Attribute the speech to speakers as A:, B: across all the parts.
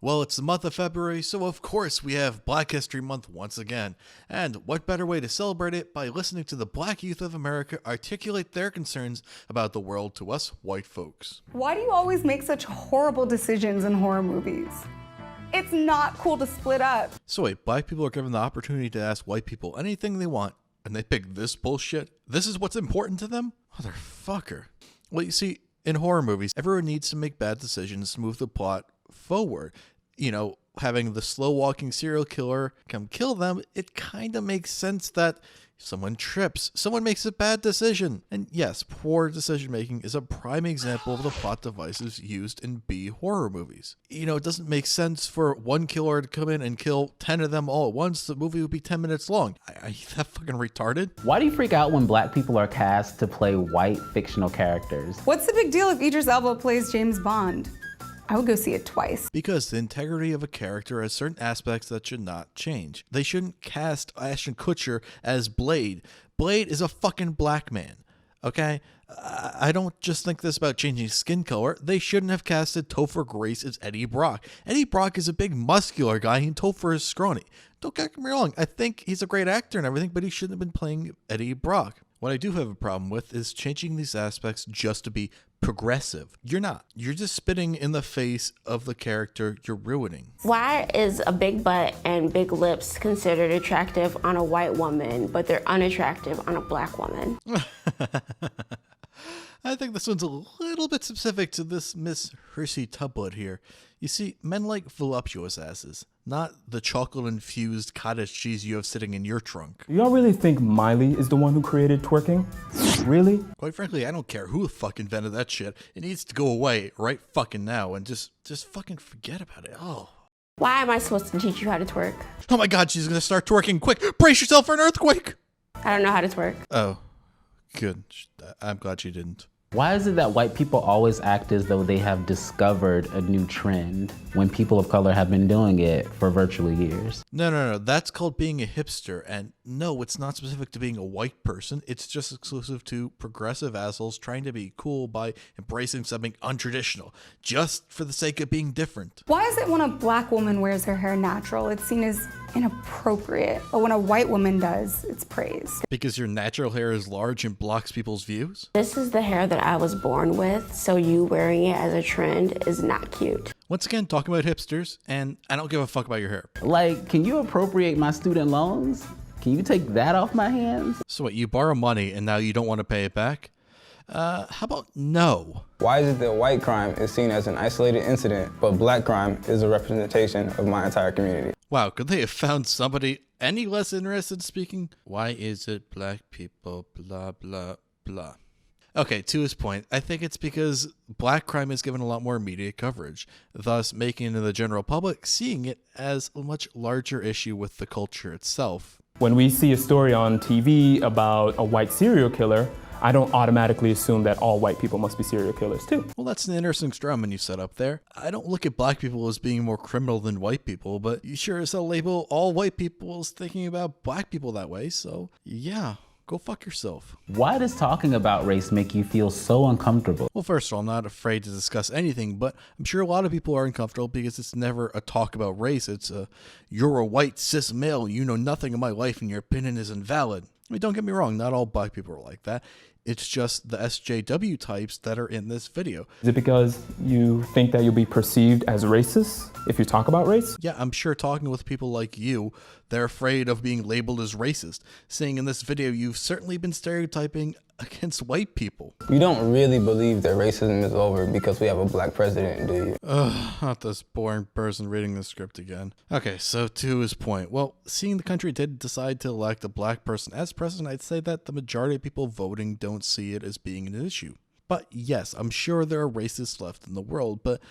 A: Well, it's the month of February, so of course we have Black History Month once again. And what better way to celebrate it by listening to the Black youth of America articulate their concerns about the world to us white folks.
B: Why do you always make such horrible decisions in horror movies? It's not cool to split up.
A: So wait, black people are given the opportunity to ask white people anything they want, and they pick this bullshit? This is what's important to them? Motherfucker. Well, you see, in horror movies, everyone needs to make bad decisions to move the plot forward. You know, having the slow-walking serial killer come kill them, it kind of makes sense that someone trips, someone makes a bad decision. And yes, poor decision-making is a prime example of the plot devices used in B horror movies. You know, it doesn't make sense for one killer to come in and kill 10 of them all at once. The movie would be 10 minutes long. Are you that fucking retarded?
C: Why do you freak out when black people are cast to play white fictional characters?
B: What's the big deal if Idris Elba plays James Bond? I would go see it twice.
A: Because the integrity of a character has certain aspects that should not change. They shouldn't cast Ashton Kutcher as Blade. Blade is a fucking black man, okay? I don't just think this about changing skin color. They shouldn't have casted Topher Grace as Eddie Brock. Eddie Brock is a big muscular guy and Topher is scrawny. Don't get me wrong, I think he's a great actor and everything, but he shouldn't have been playing Eddie Brock. What I do have a problem with is changing these aspects just to be progressive. You're not. You're just spitting in the face of the character you're ruining.
D: Why is a big butt and big lips considered attractive on a white woman, but they're unattractive on a black woman?
A: I think this one's a little bit specific to this Miss Hersey Tubwood here. You see, men like voluptuous asses, not the chocolate-infused cottage cheese you have sitting in your trunk.
E: Y'all really think Miley is the one who created twerking? Really?
A: Quite frankly, I don't care who the fuck invented that shit. It needs to go away right fucking now and just fucking forget about it. Oh.
D: Why am I supposed to teach you how to twerk?
A: Oh my god, she's gonna start twerking. Quick, brace yourself for an earthquake.
D: I don't know how to twerk.
A: Oh, good. I'm glad she didn't.
C: Why is it that white people always act as though they have discovered a new trend when people of color have been doing it for virtually years?
A: No. That's called being a hipster. And no, it's not specific to being a white person. It's just exclusive to progressive assholes trying to be cool by embracing something untraditional, just for the sake of being different.
B: Why is it when a black woman wears her hair natural, it's seen as inappropriate, but when a white woman does, it's praised?
A: Because your natural hair is large and blocks people's views?
D: This is the hair that I was born with, so you wearing it as a trend is not cute.
A: Once again, talking about hipsters, and I don't give a fuck about your hair.
C: Like, can you appropriate my student loans? Can you take that off my hands?
A: So what, you borrow money and now you don't want to pay it back? How about no?
F: Why is it that white crime is seen as an isolated incident, but black crime is a representation of my entire community?
A: Wow, could they have found somebody any less interested in speaking? Why is it black people, blah, blah, blah. Okay, to his point, I think it's because black crime is given a lot more media coverage, thus making the general public seeing it as a much larger issue with the culture itself.
E: When we see a story on TV about a white serial killer, I don't automatically assume that all white people must be serial killers too.
A: Well, that's an interesting strawman you set up there. I don't look at black people as being more criminal than white people, but you sure as hell label all white people as thinking about black people that way, so yeah. Go fuck yourself.
C: Why does talking about race make you feel so uncomfortable?
A: Well, first of all, I'm not afraid to discuss anything, but I'm sure a lot of people are uncomfortable because it's never a talk about race. It's you're a white cis male, you know nothing of my life and your opinion is invalid. I mean, don't get me wrong, not all black people are like that. It's just the SJW types that are in this video.
E: Is it because you think that you'll be perceived as racist if you talk about race?
A: Yeah, I'm sure talking with people like you, they're afraid of being labeled as racist. Seeing in this video, you've certainly been stereotyping against white people.
F: You don't really believe that racism is over because we have a black president, do you?
A: Ugh, not this boring person reading the script again. Okay, so to his point, well, seeing the country did decide to elect a black person as president, I'd say that the majority of people voting don't see it as being an issue. But yes, I'm sure there are racists left in the world, but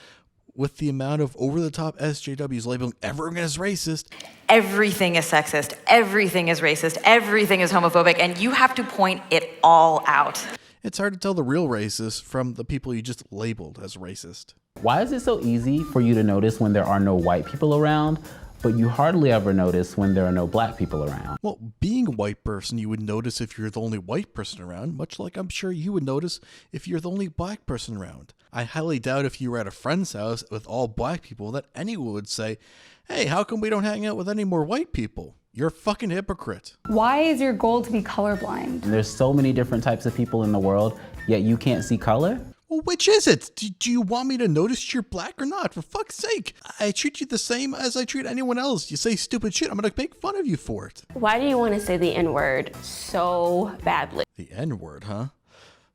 A: with the amount of over-the-top SJWs labeling everyone as racist.
G: Everything is sexist, everything is racist, everything is homophobic, and you have to point it all out.
A: It's hard to tell the real racist from the people you just labeled as racist.
C: Why is it so easy for you to notice when there are no white people around, but you hardly ever notice when there are no black people around?
A: Well, being a white person, you would notice if you're the only white person around, much like I'm sure you would notice if you're the only black person around. I highly doubt if you were at a friend's house with all black people that anyone would say, hey, how come we don't hang out with any more white people? You're a fucking hypocrite.
B: Why is your goal to be colorblind?
C: And there's so many different types of people in the world, yet you can't see color?
A: Well, which is it? Do you want me to notice you're black or not? For fuck's sake. I treat you the same as I treat anyone else. You say stupid shit, I'm gonna make fun of you for it.
D: Why do you want to say the N-word so badly?
A: The N-word, huh?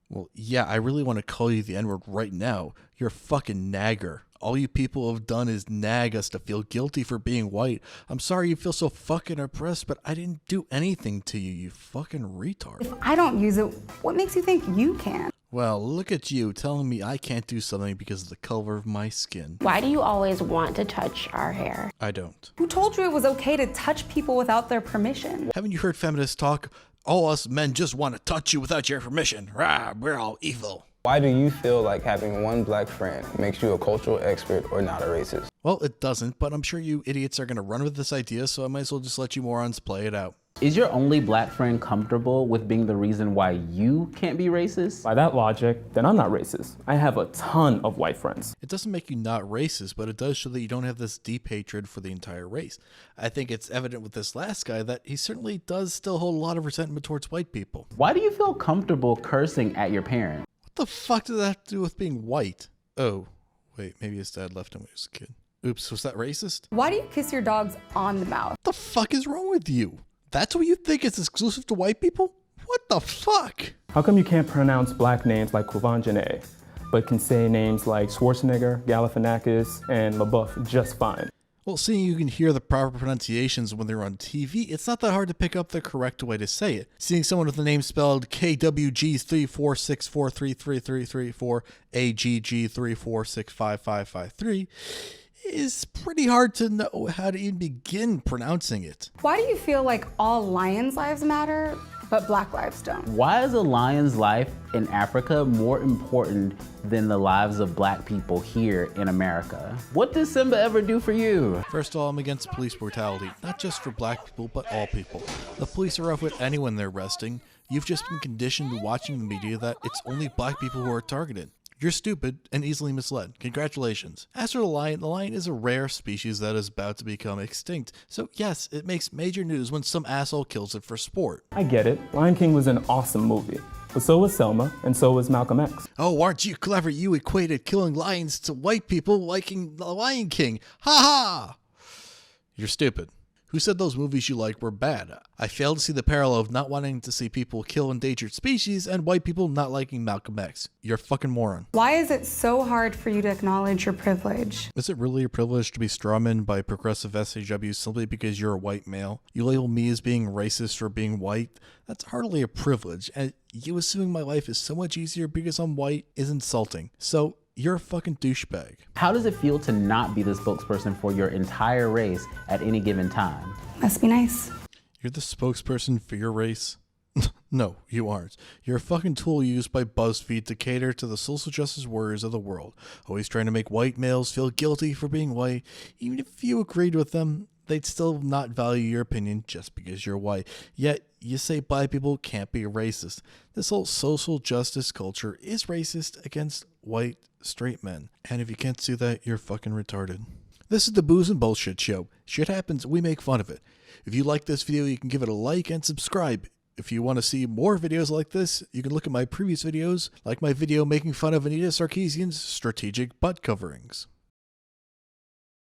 A: Well, yeah, I really want to call you the N-word right now. You're a fucking nagger. All you people have done is nag us to feel guilty for being white. I'm sorry you feel so fucking oppressed, but I didn't do anything to you, you fucking retard.
B: If I don't use it, what makes you think you can?
A: Well, look at you telling me I can't do something because of the color of my skin.
D: Why do you always want to touch our hair?
A: I don't.
B: Who told you it was okay to touch people without their permission?
A: Haven't you heard feminists talk? All us men just want to touch you without your permission. Rah, we're all evil.
F: Why do you feel like having one black friend makes you a cultural expert or not a racist?
A: Well, it doesn't, but I'm sure you idiots are going to run with this idea, so I might as well just let you morons play it out.
C: Is your only black friend comfortable with being the reason why you can't be racist?
E: By that logic, then I'm not racist. I have a ton of white friends.
A: It doesn't make you not racist, but it does show that you don't have this deep hatred for the entire race. I think it's evident with this last guy that he certainly does still hold a lot of resentment towards white people.
C: Why do you feel comfortable cursing at your parents?
A: What the fuck does that have to do with being white? Oh, wait, maybe his dad left him when he was a kid. Oops, was that racist?
B: Why do you kiss your dogs on the mouth?
A: What the fuck is wrong with you? That's what you think is exclusive to white people? What the fuck?
E: How come you can't pronounce black names like Kuvanjane, but can say names like Schwarzenegger, Galifianakis, and LaBeouf just fine?
A: Well, seeing you can hear the proper pronunciations when they're on TV, it's not that hard to pick up the correct way to say it. Seeing someone with the name spelled KWG3464333334 AGG34655553 is pretty hard to know how to even begin pronouncing it.
B: Why do you feel like all lions' lives matter, but black lives don't?
C: Why is a lion's life in Africa more important than the lives of black people here in America? What did Simba ever do for you?
A: First of all, I'm against police brutality, not just for black people, but all people. The police are rough with anyone they're arresting. You've just been conditioned to watching the media that it's only black people who are targeted. You're stupid and easily misled. Congratulations. As for the lion is a rare species that is about to become extinct. So yes, it makes major news when some asshole kills it for sport.
E: I get it. Lion King was an awesome movie. But so was Selma, and so was Malcolm X.
A: Oh, aren't you clever? You equated killing lions to white people liking the Lion King. Ha ha! You're stupid. Who said those movies you like were bad? I fail to see the parallel of not wanting to see people kill endangered species and white people not liking Malcolm X. You're a fucking moron.
B: Why is it so hard for you to acknowledge your privilege?
A: Is it really a privilege to be strawman by progressive SJWs simply because you're a white male? You label me as being racist for being white? That's hardly a privilege, and you assuming my life is so much easier because I'm white is insulting. So, you're a fucking douchebag.
C: How does it feel to not be the spokesperson for your entire race at any given time?
B: Must be nice.
A: You're the spokesperson for your race? No, you aren't. You're a fucking tool used by BuzzFeed to cater to the social justice warriors of the world, always trying to make white males feel guilty for being white. Even if you agreed with them, they'd still not value your opinion just because you're white. Yet, you say black people can't be racist. This whole social justice culture is racist against white straight men. And if you can't see that, you're fucking retarded. This is the Booze and Bullshit Show. Shit happens, we make fun of it. If you like this video, you can give it a like and subscribe. If you want to see more videos like this, you can look at my previous videos, like my video making fun of Anita Sarkeesian's strategic butt coverings.